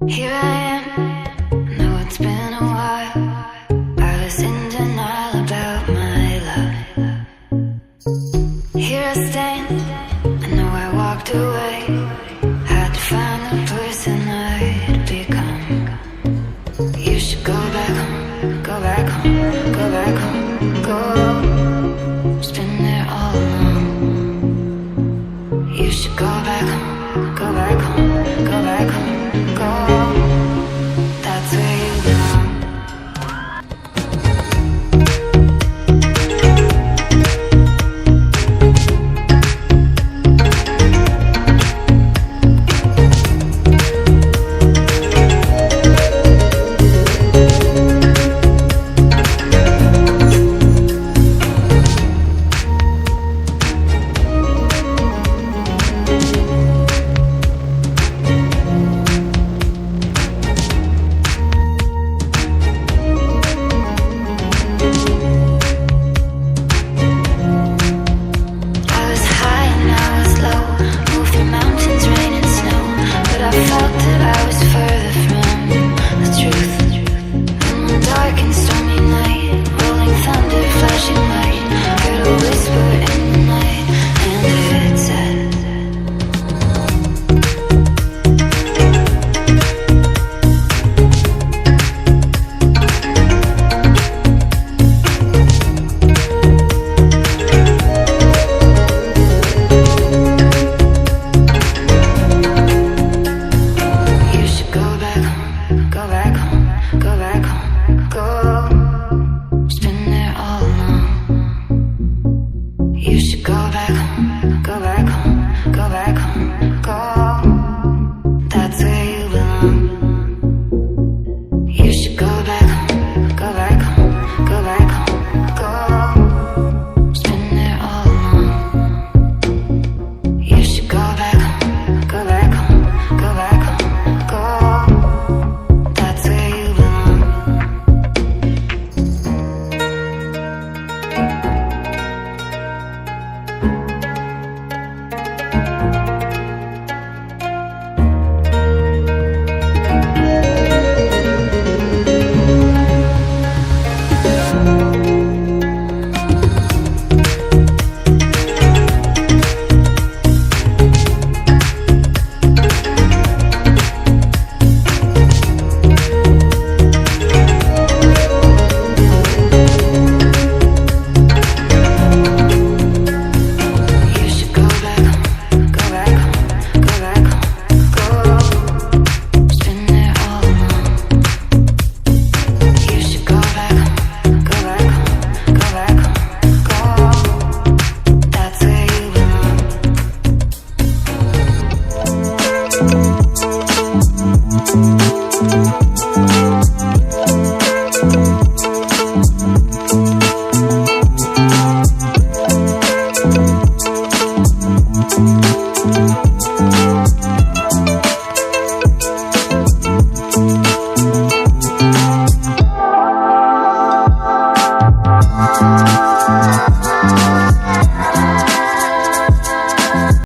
Here I am, know it's been a while. I was in denial about my love. Here I stand, I know I walked away. Had to find the person I'd become. You should go back home, go back home, go back home, go. It's been there all along. You should go back home, go back home, go back home, go. That's where you belong. I felt that I was